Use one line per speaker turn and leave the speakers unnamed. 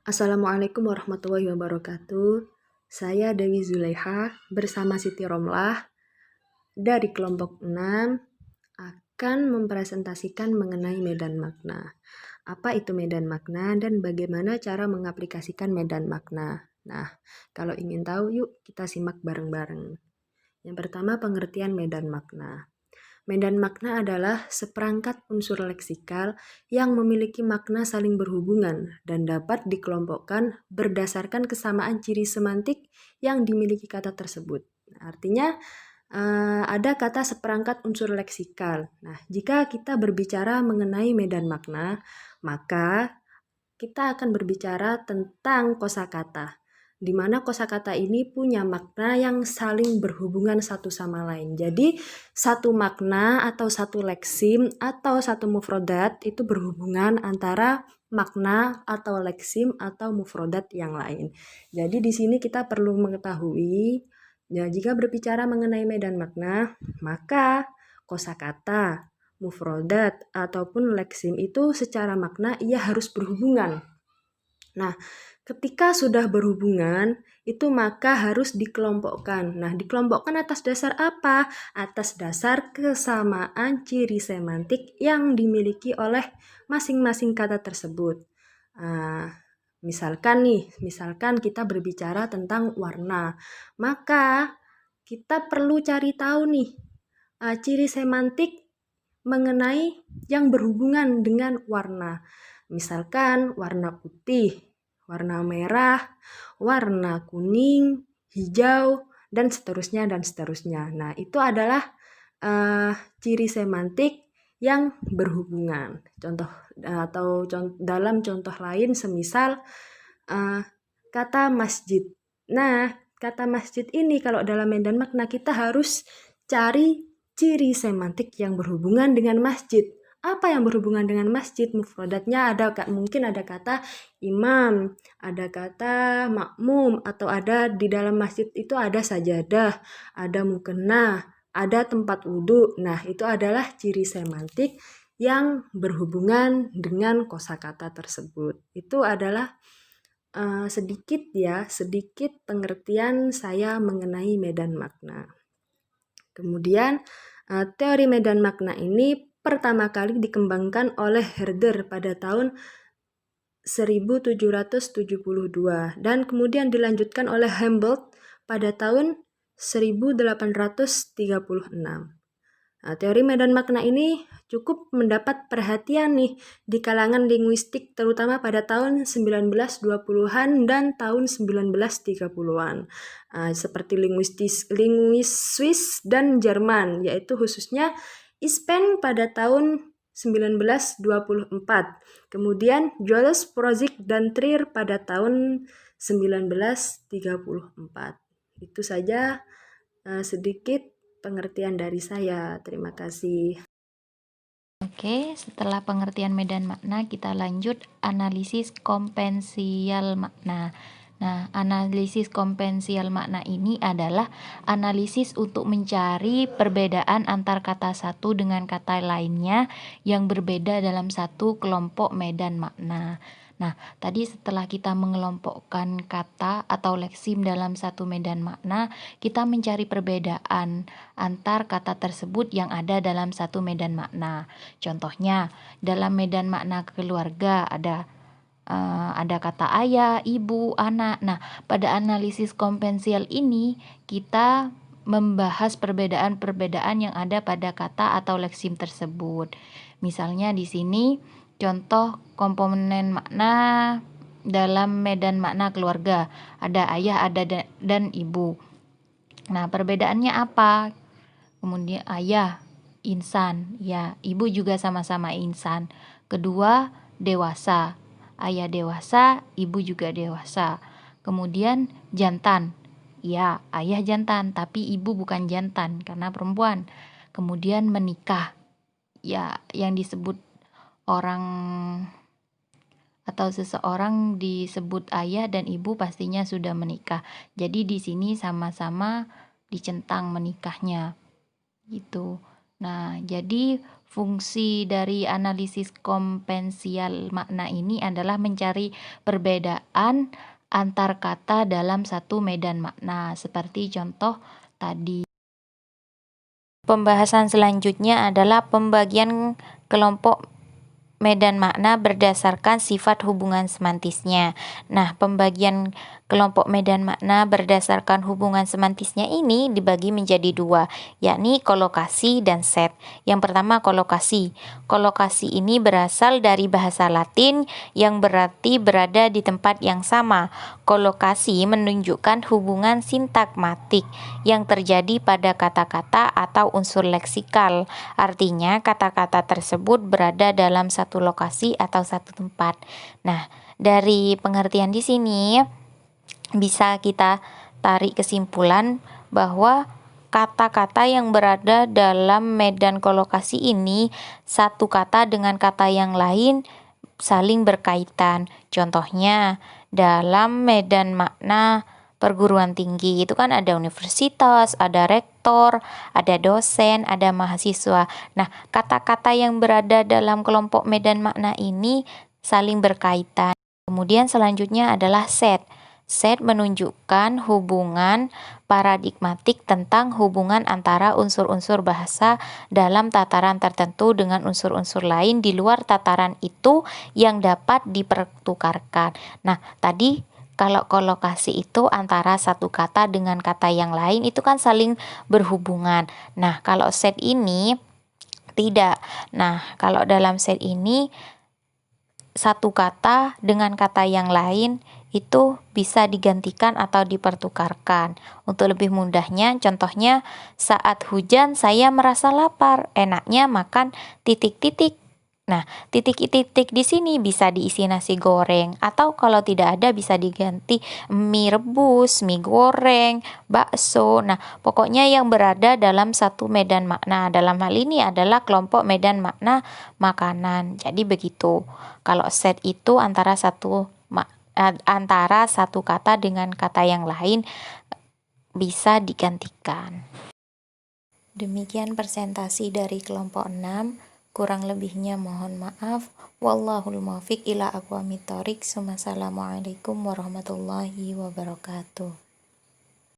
Assalamualaikum warahmatullahi wabarakatuh. Saya Dewi Zulaiha bersama Siti Romlah dari kelompok 6 akan mempresentasikan mengenai medan makna. Apa itu medan makna dan bagaimana cara mengaplikasikan medan makna? Nah, kalau ingin tahu yuk kita simak bareng-bareng. Yang pertama, pengertian medan makna. Medan makna adalah seperangkat unsur leksikal yang memiliki makna saling berhubungan dan dapat dikelompokkan berdasarkan kesamaan ciri semantik yang dimiliki kata tersebut. Artinya ada kata seperangkat unsur leksikal. Nah, jika kita berbicara mengenai medan makna, maka kita akan berbicara tentang kosakata, di mana kosakata ini punya makna yang saling berhubungan satu sama lain. Jadi, satu makna atau satu leksim atau satu mufrodat itu berhubungan antara makna atau leksim atau mufrodat yang lain. Jadi, di sini kita perlu mengetahui, ya, jika berbicara mengenai medan makna, maka kosakata, mufrodat, ataupun leksim itu secara makna ia harus berhubungan. Nah, ketika sudah berhubungan, itu maka harus dikelompokkan. Nah, dikelompokkan atas dasar apa? Atas dasar kesamaan ciri semantik yang dimiliki oleh masing-masing kata tersebut. Misalkan kita berbicara tentang warna, maka kita perlu cari tahu nih ciri semantik mengenai yang berhubungan dengan warna. Misalkan warna putih, warna merah, warna kuning, hijau, dan seterusnya dan seterusnya. Nah, itu adalah ciri semantik yang berhubungan. Dalam contoh lain semisal kata masjid. Nah, kata masjid ini kalau dalam medan makna kita harus cari ciri semantik yang berhubungan dengan masjid. Apa yang berhubungan dengan masjid? Mufradatnya mungkin ada kata imam, ada kata makmum, atau ada di dalam masjid itu ada sajadah, ada mukena, ada tempat wudhu. Nah, itu adalah ciri semantik yang berhubungan dengan kosakata tersebut. Itu adalah sedikit pengertian saya mengenai medan makna. Kemudian teori medan makna ini pertama kali dikembangkan oleh Herder pada tahun 1772 dan kemudian dilanjutkan oleh Humboldt pada tahun 1836. Nah, teori medan makna ini cukup mendapat perhatian nih di kalangan linguistik terutama pada tahun 1920-an dan tahun 1930-an. Seperti linguis Swiss dan Jerman, yaitu khususnya Ispen pada tahun 1924. Kemudian Jules Prozik dan Trier pada tahun 1934. Itu saja sedikit pengertian dari saya. Terima kasih.
Oke, setelah pengertian medan makna, kita lanjut analisis kompensial makna. Nah, analisis kompensial makna ini adalah analisis untuk mencari perbedaan antar kata satu dengan kata lainnya yang berbeda dalam satu kelompok medan makna. Nah, tadi setelah kita mengelompokkan kata atau leksim dalam satu medan makna, kita mencari perbedaan antar kata tersebut yang ada dalam satu medan makna. Contohnya, dalam medan makna keluarga ada kata ayah, ibu, anak. Nah, pada analisis kompensial ini kita membahas perbedaan-perbedaan yang ada pada kata atau leksim tersebut. Misalnya di sini contoh komponen makna dalam medan makna keluarga. Ada ayah, ada dan ibu. Nah, perbedaannya apa? Kemudian ayah insan, ya, ibu juga sama-sama insan. Kedua, dewasa. Ayah dewasa, ibu juga dewasa. Kemudian jantan. Ya, ayah jantan, tapi ibu bukan jantan karena perempuan. Kemudian menikah. Ya, yang disebut orang atau seseorang disebut ayah dan ibu pastinya sudah menikah. Jadi di sini sama-sama dicentang menikahnya. Gitu. Nah, jadi fungsi dari analisis kompensial makna ini adalah mencari perbedaan antar kata dalam satu medan makna, seperti contoh tadi. Pembahasan selanjutnya adalah pembagian kelompok medan makna berdasarkan sifat hubungan semantisnya. Nah, pembagian kelompok medan makna berdasarkan hubungan semantisnya ini dibagi menjadi dua, yakni kolokasi dan set. Yang pertama, kolokasi. Kolokasi ini berasal dari bahasa Latin yang berarti berada di tempat yang sama. Kolokasi menunjukkan hubungan sintakmatik yang terjadi pada kata-kata atau unsur leksikal. Artinya, kata-kata tersebut berada dalam satu lokasi atau satu tempat. Nah, dari pengertian di sini bisa kita tarik kesimpulan bahwa kata-kata yang berada dalam medan kolokasi ini, satu kata dengan kata yang lain saling berkaitan. Contohnya, dalam medan makna perguruan tinggi itu kan ada universitas, ada rektor, ada dosen, ada mahasiswa. Nah, kata-kata yang berada dalam kelompok medan makna ini saling berkaitan. Kemudian selanjutnya adalah set. Set menunjukkan hubungan paradigmatik tentang hubungan antara unsur-unsur bahasa dalam tataran tertentu dengan unsur-unsur lain di luar tataran itu yang dapat dipertukarkan. Nah, tadi kalau kolokasi itu antara satu kata dengan kata yang lain itu kan saling berhubungan. Nah, kalau set ini tidak. Nah, kalau dalam set ini satu kata dengan kata yang lain itu bisa digantikan atau dipertukarkan. Untuk lebih mudahnya, contohnya saat hujan saya merasa lapar, enaknya makan titik-titik. Nah, titik-titik di sini bisa diisi nasi goreng atau kalau tidak ada bisa diganti mie rebus, mie goreng, bakso. Nah, pokoknya yang berada dalam satu medan makna. Dalam hal ini adalah kelompok medan makna makanan. Jadi begitu. Kalau set itu antara satu kata dengan kata yang lain bisa digantikan. Demikian presentasi dari kelompok 6. Kurang lebihnya mohon maaf. Wallahul muwaffiq ila aqwamit thoriq. Wassalamualaikum warahmatullahi wabarakatuh.